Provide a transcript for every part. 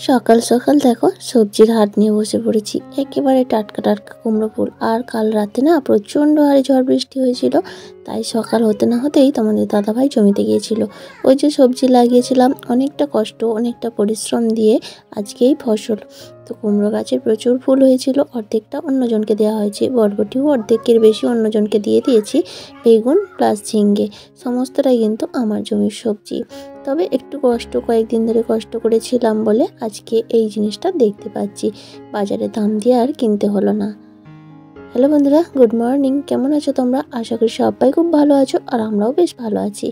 সকাল সকাল দেখো সবজির হাট নিয়ে বসে পড়েছি। একেবারে টাটকা টাটকা কুমড়ো ফুল। আর কাল রাতে না প্রচণ্ড হারে ঝড় বৃষ্টি হয়েছিল, তাই সকাল হতে না হতেই তোমাদের দাদাভাই জমিতে গিয়েছিল। ওই যে সবজি লাগিয়েছিলাম, অনেকটা কষ্ট অনেকটা পরিশ্রম দিয়ে আজকেই ফসল। তো কুমড়ো গাছে প্রচুর ফুল হয়েছিল, অর্ধেকটা অন্যজনকে দেওয়া হয়েছে, বরবটিও অর্ধেকের বেশি অন্যজনকে দিয়ে দিয়েছি। বেগুন প্লাস ঝিঙ্গে সমস্তটাই কিন্তু আমার জমির সবজি। তবে একটু কয়েকদিন ধরে কষ্ট করেছিলাম বলে আজকে এই জিনিসটা দেখতে পাচ্ছি। বাজারে দাম দিয়ে আর কিনতে হলো না। হ্যালো বন্ধুরা, গুড মর্নিং। কেমন আছো তোমরা? আশা করি সবাই খুব ভালো আছো, আর আমরাও বেশ ভালো আছি।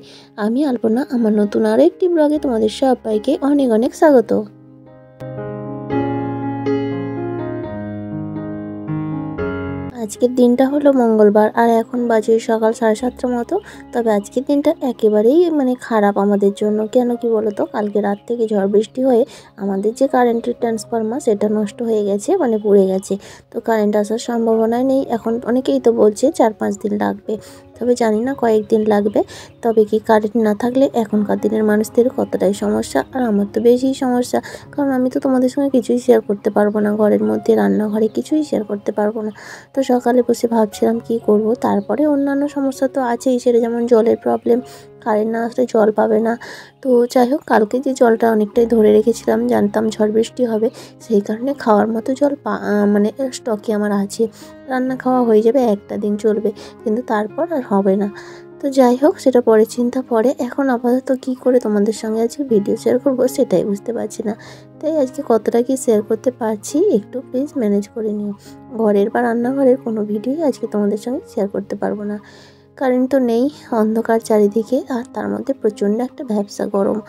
আমি আলপনা, আমার নতুন আরও একটি ব্লগে তোমাদের সবাইকে অনেক অনেক স্বাগত। আজকের দিনটা হলো মঙ্গলবার, আর এখন বাজে সকাল 7:30 মতো। তবে আজকের দিনটা একেবারেই খারাপ আমাদের জন্য। কেন কি বলো তো, কালকে রাত থেকে ঝড় বৃষ্টি হয়ে আমাদের যে কারেন্টের ট্রান্সফরমার সেটা নষ্ট হয়ে গেছে, পুড়ে গেছে। তো কারেন্ট আসার সম্ভাবনাই নেই এখন। অনেকেই তো বলছে 4-5 দিন লাগবে, তবে জানি না কয়েকদিন লাগবে। তবে কি কারেন্ট না থাকলে এখনকার দিনের মানুষদের কতটাই সমস্যা, আর আমার তো বেশি সমস্যা। কারণ আমি তো তোমাদের সঙ্গে কিছুই শেয়ার করতে পারবো না, ঘরের মধ্যে রান্নাঘরে কিছুই শেয়ার করতে পারবো না। তো সকালে বসে ভাবছিলাম কি করব। তারপরে অন্যান্য সমস্যা তো আছেই, সেটা যেমন জলের প্রবলেম, কারেন্ট না আসলে জল পাবে না। তো যাই হোক, কালকে যে জলটা অনেকটাই ধরে রেখেছিলাম, জানতাম ঝড় বৃষ্টি হবে, সেই কারণে খাওয়ার মতো জল স্টকে আমার আছে। রান্না খাওয়া হয়ে যাবে, একটা দিন চলবে, কিন্তু তারপর আর হবে না। তো যাই হোক, সেটা পরে চিন্তা। পরে এখন আপাতত কি করে তোমাদের সঙ্গে আজকে ভিডিও শেয়ার করবো সেটাই বুঝতে পারছি না। তাই আজকে কতটা কি শেয়ার করতে পারছি একটু প্লিজ ম্যানেজ করে নিও। ঘরের বা রান্নাঘরের কোনো ভিডিওই আজকে তোমাদের সঙ্গে শেয়ার করতে পারবো না। কারেন্ট তো নেই, অন্ধকার চারিদিকে, আর তার মধ্যে প্রচণ্ড একটা ভ্যাপসা গরম।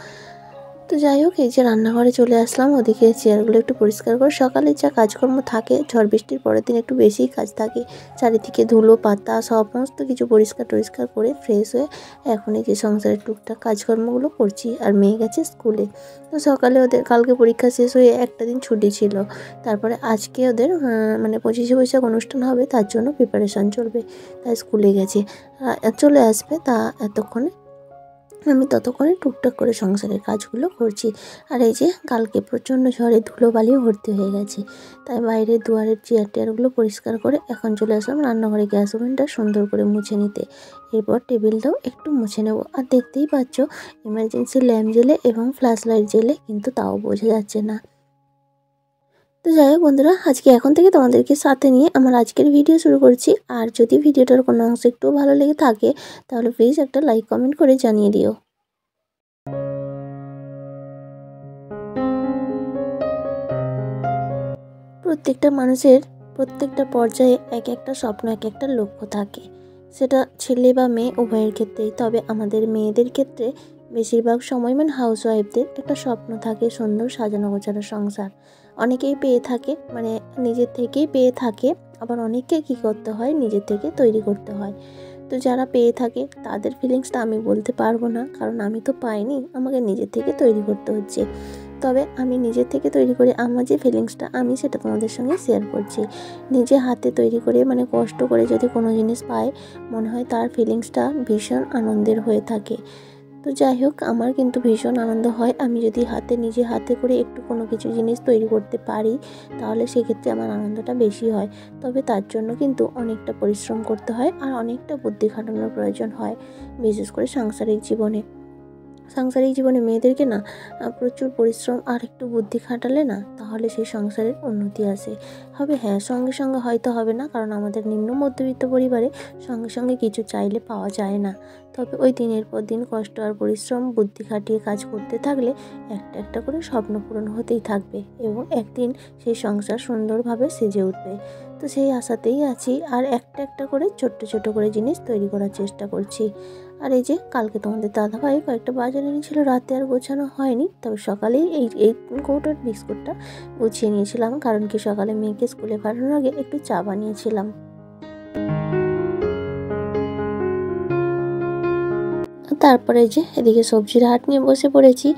তো যাই হোক, এই যে রান্নাঘরে চলে আসলাম, ওদিকে চেয়ারগুলো একটু পরিষ্কার করে। সকালে যা কাজকর্ম থাকে, ঝড় বৃষ্টির পরের দিন একটু বেশিই কাজ থাকে। চারিদিকে ধুলো পাতা সমস্ত কিছু পরিষ্কার টরিষ্কার করে ফ্রেশ হয়ে এখন এই যে সংসারের টুকটাক কাজকর্মগুলো করছি। আর মেয়ে গেছে স্কুলে। তো সকালে ওদের কালকে পরীক্ষা শেষ হয়ে একটা দিন ছুটি ছিল। তারপরে আজকে ওদের 25শে বৈশাখ অনুষ্ঠান হবে, তার জন্য প্রিপারেশান চলবে, তাই স্কুলে গেছে। চলে আসবে, তা এতক্ষণে আমি ততক্ষণে টুকটাক করে সংসারের কাজগুলো করছি। আর এই যে কালকে প্রচণ্ড ঝড়ে ধুলোবালিও ভর্তি হয়ে গেছে, তাই বাইরের দুয়ারের চেয়ার টেয়ারগুলো পরিষ্কার করে এখন চলে আসলাম রান্নাঘরে গ্যাস ওভেনটা সুন্দর করে মুছে নিতে। এরপর টেবিলটাও একটু মুছে নেব। আর দেখতেই পাচ্ছ, এমার্জেন্সি ল্যাম্প জ্বেলে এবং ফ্ল্যাশ লাইট জ্বেলে, কিন্তু তাও বোঝা যাচ্ছে না। তো যাই হোক বন্ধুরা, আজকে এখন থেকে তোমাদেরকে সাথে নিয়ে আমার আজকের ভিডিও শুরু করছি। আর যদি ভিডিওটার কোনো অংশ একটু ভালো লেগে থাকে, তাহলে প্লিজ একটা লাইক কমেন্ট করে জানিয়ে দিও। প্রত্যেকটা মানুষের প্রত্যেকটা পর্যায়ে এক একটা স্বপ্ন, এক একটা লক্ষ্য থাকে। সেটা ছেলে বা মেয়ে উভয়ের ক্ষেত্রেই। তবে আমাদের মেয়েদের ক্ষেত্রে বেশিরভাগ সময় হাউসওয়াইফদের একটা স্বপ্ন থাকে, সুন্দর সাজানো গোছানো সংসার। অনেকেই পেয়ে থাকে, নিজের থেকেই পেয়ে থাকে। আবার অনেককে কী করতে হয়, নিজের থেকে তৈরি করতে হয়। তো যারা পেয়ে থাকে তাদের ফিলিংসটা আমি বলতে পারবো না, কারণ আমি তো পাইনি, আমাকে নিজের থেকে তৈরি করতে হচ্ছে। তবে আমি নিজের থেকে তৈরি করে আমার যে ফিলিংসটা, আমি সেটা তোমাদের সঙ্গে শেয়ার করছি। নিজে হাতে তৈরি করে কষ্ট করে যদি কোনো জিনিস পায়, মনে হয় তার ফিলিংসটা ভীষণ আনন্দের হয়ে থাকে। তো যাই হোক, আমার কিন্তু ভীষণ আনন্দ হয় আমি যদি নিজে হাতে করে একটু কোনো কিছু জিনিস তৈরি করতে পারি, তাহলে সেক্ষেত্রে আমার আনন্দটা বেশি হয়। তবে তার জন্য কিন্তু অনেকটা পরিশ্রম করতে হয়, আর অনেকটা বুদ্ধি খাটানোর প্রয়োজন হয়, বিশেষ করে সাংসারিক জীবনে মেয়েদেরকে না প্রচুর পরিশ্রম আর একটু বুদ্ধি খাটালে না, তাহলে সেই সংসারের উন্নতি আসে। হ্যাঁ, সঙ্গে সঙ্গে হয়তো হবে না, কারণ আমাদের নিম্ন মধ্যবিত্ত পরিবারে সঙ্গে সঙ্গে কিছু চাইলে পাওয়া যায় না। তবে ওই দিনের পর দিন কষ্ট আর পরিশ্রম বুদ্ধি খাটিয়ে কাজ করতে থাকলে একটা একটা করে স্বপ্ন পূরণ হতেই থাকবে, এবং একদিন সেই সংসার সুন্দরভাবে সেজে উঠবে। তো সেই আশাতেই আছি, আর একটা একটা করে ছোট্ট ছোট করে জিনিস তৈরি করার চেষ্টা করছি। আর এই যে কালকে তোমাদের দাদাভাই কয়েকটা বাজার এনেছিল, রাতে আর গোছানো হয়নি। তবে সকালেই এই কৌটোর বিস্কুটটা গুছিয়ে নিয়েছিলাম, কারণ কি সকালে মেয়েকে স্কুলে পাঠানোর আগে একটু চা বানিয়েছিলাম। তারপরে যে এদিকে সবজির হাট নিয়ে বসে পড়েছি।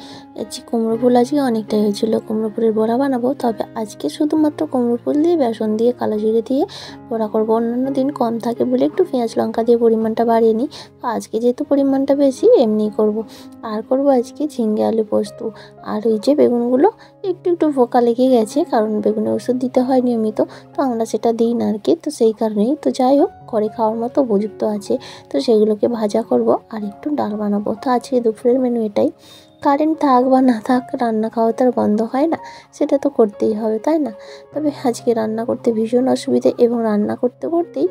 কুমড়ো ফুল আজকে অনেকটাই হয়েছিল, কুমড়ো ফুলের বড়া বানাবো। তবে আজকে শুধুমাত্র কুমড়ো ফুল দিয়ে, বেসন দিয়ে, কালো জিরে দিয়ে বড়া করবো। অন্যান্য দিন কম থাকে বলে একটু পেঁয়াজ লঙ্কা দিয়ে পরিমাণটা বাড়িয়ে নিই। আজকে যেহেতু পরিমাণটা বেশি, এমনিই করব। আর করব আজকে ঝিঙ্গে আলু পোস্ত। আর এই যে বেগুনগুলো একটু একটু পোকা লেগে গেছে, কারণ বেগুনের ওষুধ দিতে হয় নিয়মিত, তো আমরা সেটা দিই না আর কি। তো সেই কারণেই, তো যাই হোক, ঘরে খাওয়ার মতো উপযুক্ত আছে। তো সেগুলোকে ভাজা করব আর একটু ডাল বানাবো। তো আজকে দুপুরের মেনু এটাই। কারেন্ট থাক বা না থাক, রান্না খাওয়া তো আর বন্ধ হয় না, সেটা তো করতেই হবে, তাই না? তবে আজকে রান্না করতে ভীষণ অসুবিধে, এবং রান্না করতে করতেই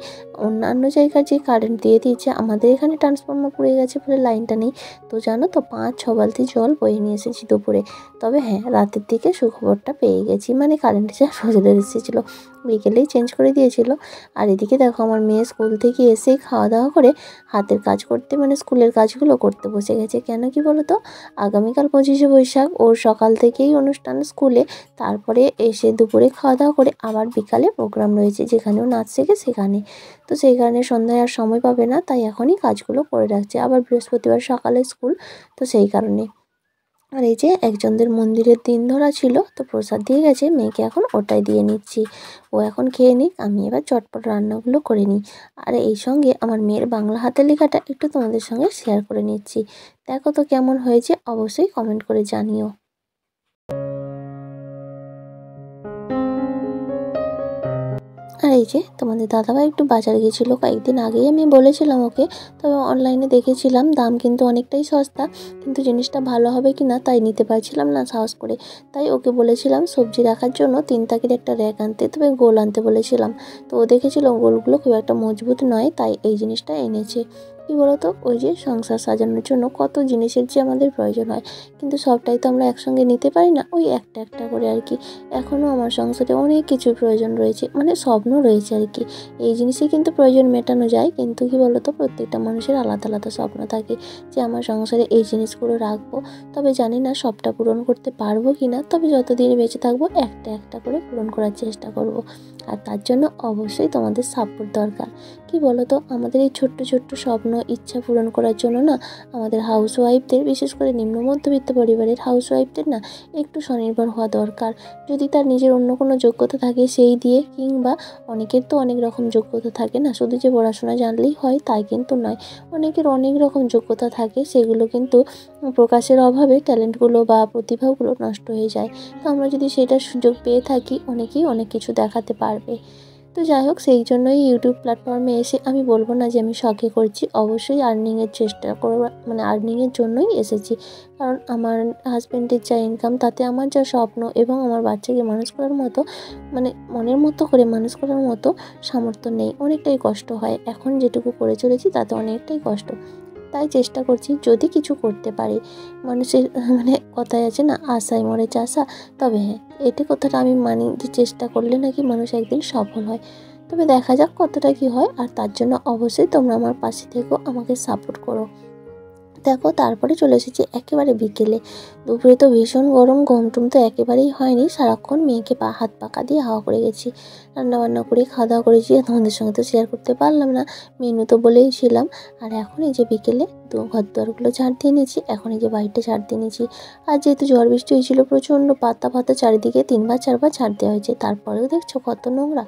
অন্যান্য জায়গায় যে কারেন্ট দিয়ে দিয়েছে, আমাদের এখানে ট্রান্সফর্মার পুড়ে গেছে বলে লাইনটা নেই। তো জানো তো, 5-6 বালতি জল বয়ে নিয়ে এসেছি দুপুরে। তবে হ্যাঁ, রাতের দিকে সুখবরটা পেয়ে গেছি, মানে কারেন্ট যা চলে এসেছিলো, বিকেলেই চেঞ্জ করে দিয়েছিল। আর এদিকে দেখো, আমার মেয়ে স্কুল থেকে এসেই খাওয়া দাওয়া করে হাতের কাজ করতে, মানে স্কুলের কাজগুলো করতে বসে গেছে। কেন কি বলো তো, আগামীকাল 25শে বৈশাখ, ওর সকাল থেকেই অনুষ্ঠান স্কুলে। তারপরে এসে দুপুরে খাওয়া দাওয়া করে আবার বিকালে প্রোগ্রাম রয়েছে, যেখানেও নাচ শেখে সেখানে। তো সেই কারণে সন্ধ্যায় আর সময় পাবে না, তাই এখনই কাজগুলো করে রাখছে। আবার বৃহস্পতিবার সকালে স্কুল, তো সেই কারণে। আর এই যে একজনদের মন্দিরের দিন ধরা ছিল, তো প্রসাদ দিয়ে গেছে, মেয়েকে এখন ওটাই দিয়ে নিচ্ছি। ও এখন খেয়ে নিক, আমি এবার চটপট রান্নাগুলো করে নিই। আর এই সঙ্গে আমার মেয়ের বাংলা হাতের লেখাটা একটু তোমাদের সঙ্গে শেয়ার করে নিচ্ছি। দেখো তো কেমন হয়েছে, অবশ্যই কমেন্ট করে জানিও। আর এই যে তোমাদের দাদাভাই একটু বাজারে গেছিলো, কয়েকদিন আগেই আমি বলেছিলাম ওকে। তবে অনলাইনে দেখেছিলাম, দাম কিন্তু অনেকটাই সস্তা, কিন্তু জিনিসটা ভালো হবে কি না তাই নিতে পারছিলাম না সাহস করে। তাই ওকে বলেছিলাম সবজি রাখার জন্য 3 তাকের একটা র্যাক আনতে, তবে গোল আনতে বলেছিলাম। তো ও দেখেছিল গোলগুলো খুব একটা মজবুত নয়, তাই এই জিনিসটা এনেছে। কী বলতো, ওই যে সংসার সাজানোর জন্য কত জিনিসের যে আমাদের প্রয়োজন হয়, কিন্তু সবটাই তো আমরা একসঙ্গে নিতে পারি না, ওই একটা একটা করে আর কি। এখনও আমার সংসারে অনেক কিছুর প্রয়োজন রয়েছে, মানে স্বপ্ন রয়েছে আর কি। এই জিনিসে কিন্তু প্রয়োজন মেটানো যায়, কিন্তু কি বলতো, প্রত্যেকটা মানুষের আলাদা আলাদা স্বপ্ন থাকে যে আমার সংসারে এই জিনিসগুলো রাখবো। তবে জানি না সবটা পূরণ করতে পারবো কি না, তবে যতদিন বেঁচে থাকবো একটা একটা করে পূরণ করার চেষ্টা করব। আর তার জন্য অবশ্যই তোমাদের সাপোর্ট দরকার। কি বলতো, আমাদের এই ছোট্ট ছোট্ট স্বপ্ন ইচ্ছা পূরণ করার জন্য না, আমাদের হাউসওয়াইফদের, বিশেষ করে নিম্ন মধ্যবিত্ত পরিবারের হাউসওয়াইফদের না একটু স্বনির্ভর হওয়া দরকার। যদি তার নিজের অন্য কোনো যোগ্যতা থাকে সেই দিয়ে, কিংবা অনেকের তো অনেক রকম যোগ্যতা থাকে না, শুধু যে পড়াশোনা জানলেই হয় তাই কিন্তু নয়। অনেকের অনেক রকম যোগ্যতা থাকে, সেগুলো কিন্তু প্রকাশের অভাবে ট্যালেন্টগুলো বা প্রতিভাগুলো নষ্ট হয়ে যায়। তো আমরা যদি সেটার সুযোগ পেয়ে থাকি, অনেকেই অনেক কিছু দেখাতে পারবে। তো যাই হোক, সেই জন্যই ইউটিউব প্ল্যাটফর্মে এসে, আমি বলবো না যে আমি শখে করছি, অবশ্যই আর্নিংয়ের চেষ্টা করবো, মানে আর্নিংয়ের জন্যই এসেছি। কারণ আমার হাজব্যান্ডের যা ইনকাম, তাতে আমার যা স্বপ্ন এবং আমার বাচ্চাকে মানুষ করার মতো, মানে মনের মতো করে মানুষ করার মতো সামর্থ্য নেই, অনেকটাই কষ্ট হয়। এখন যেটুকু করে চলেছি তাতে অনেকটাই কষ্ট, তাই চেষ্টা করছি যদি কিছু করতে পারি। মানুষের মানে কথায় আছে না, আশায় মরে চাষা। তবে হ্যাঁ, এটা কথাটা আমি মানি যে চেষ্টা করলে নাকি মানুষ একদিন সফল হয়। তবে দেখা যাক কতটা কী হয়, আর তার জন্য অবশ্যই তোমরা আমার পাশে থেকো, আমাকে সাপোর্ট করো। দেখো, তারপরে চলে এসেছি একেবারে বিকেলে। দুপুরে তো ভীষণ গরম, ঘুম টুম তো একেবারেই হয়নি, সারাক্ষণ মেয়েকে হাত পাকা দিয়ে হাওয়া করে গেছি। রান্নাবান্না করে খাওয়া দাওয়া করেছি, তোমাদের সঙ্গে তো শেয়ার করতে পারলাম না, মেনু তো বলেইছিলাম। আর এখন এই যে বিকেলে ঘর দুয়ারগুলো ঝাড় দিয়ে নিয়েছি, এখন এই যে বাড়িটা ঝাড় দিয়ে নিয়েছি। আর যেহেতু ঝড় বৃষ্টি হয়েছিল, প্রচণ্ড পাতা ফাতা চারিদিকে 3-4 বার ঝাড় দেওয়া হয়েছে, তারপরেও দেখছো কত নোংরা।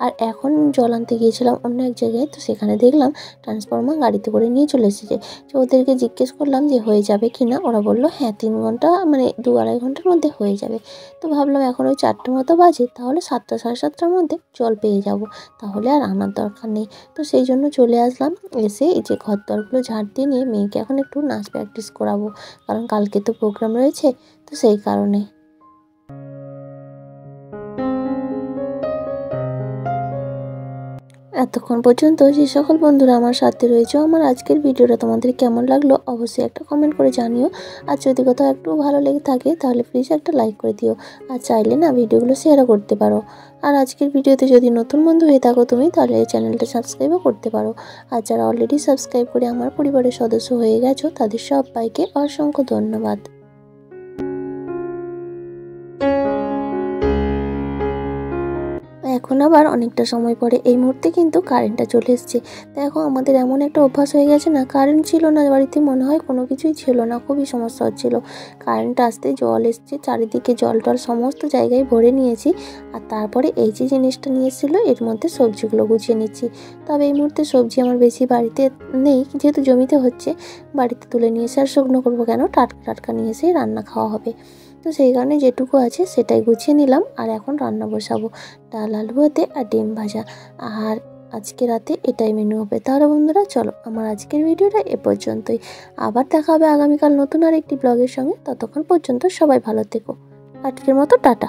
আর এখন জল আনতে গিয়েছিলাম অন্য এক জায়গায়, তো সেখানে দেখলাম ট্রান্সফর্মার গাড়িতে করে নিয়ে চলে এসেছে। তো ওদেরকে জিজ্ঞেস করলাম যে হয়ে যাবে কি না, ওরা বললো হ্যাঁ 3 ঘন্টা, মানে 2-2.5 ঘন্টার মধ্যে হয়ে যাবে। তো ভাবলাম এখন ওই 4টে মতো বাজে, তাহলে 7টা 7:30টার মধ্যে জল পেয়ে যাব, তাহলে আর আনার দরকার নেই। তো সেই জন্য চলে আসলাম। এসে এই যে ঘর দরগুলো ঝাড় দিয়ে নিয়ে মেয়েকে এখন একটু নাচ প্র্যাকটিস করাবো, কারণ কালকে তো প্রোগ্রাম রয়েছে, তো সেই কারণে। এতক্ষণ পর্যন্ত যে সকল বন্ধুরা আমার সাথে রয়েছে, আমার আজকের ভিডিওটা তোমাদের কেমন লাগলো অবশ্যই একটা কমেন্ট করে জানিও। আর যদি কোথাও একটু ভালো লেগে থাকে তাহলে প্লিজ একটা লাইক করে দিও, আর চাইলে না ভিডিওগুলো শেয়ারও করতে পারো। আর আজকের ভিডিওতে যদি নতুন বন্ধু হয়ে থাকো তুমি, তাহলে এই চ্যানেলটা সাবস্ক্রাইবও করতে পারো। আর যারা অলরেডি সাবস্ক্রাইব করে আমার পরিবারের সদস্য হয়ে গেছো, তাদের সবাইকে অসংখ্য ধন্যবাদ। এখন এখন আবার অনেকটা সময় পরে এই মুহূর্তে কিন্তু কারেন্টটা চলে এসছে। দেখো আমাদের এমন একটা অভ্যাস হয়ে গেছে না, কারেন্ট ছিল না বাড়িতে, মনে হয় কোনো কিছুই ছিল না, খুবই সমস্যা হচ্ছিল। কারেন্ট আসতে জল এসছে, চারিদিকে জল টল সমস্ত জায়গায় ভরে নিয়েছি। আর তারপরে এই যে জিনিসটা নিয়ে এসেছিলো এর মধ্যে সবজিগুলো গুছিয়ে নিচ্ছি। তবে এই মুহূর্তে সবজি আমার বেশি বাড়িতে নেই, যেহেতু জমিতে হচ্ছে, বাড়িতে তুলে নিয়ে এসে আর শুকনো করবো কেন, টাটকা টাটকা নিয়ে এসে রান্না খাওয়া হবে। তো সেই কারণে যেটুকু আছে সেটাই গুছিয়ে নিলাম। আর এখন রান্না বসাবো, ডাল আলু ভাতে আর ডিম ভাজা। আর আজকে রাতে এটাই মেনু হবে। তাহলে বন্ধুরা চলো, আমার আজকের ভিডিওটা এ পর্যন্তই। আবার দেখা হবে আগামীকাল নতুন আর একটি ব্লগের সঙ্গে। ততক্ষণ পর্যন্ত সবাই ভালো থেকো। আজকের মতো টাটা।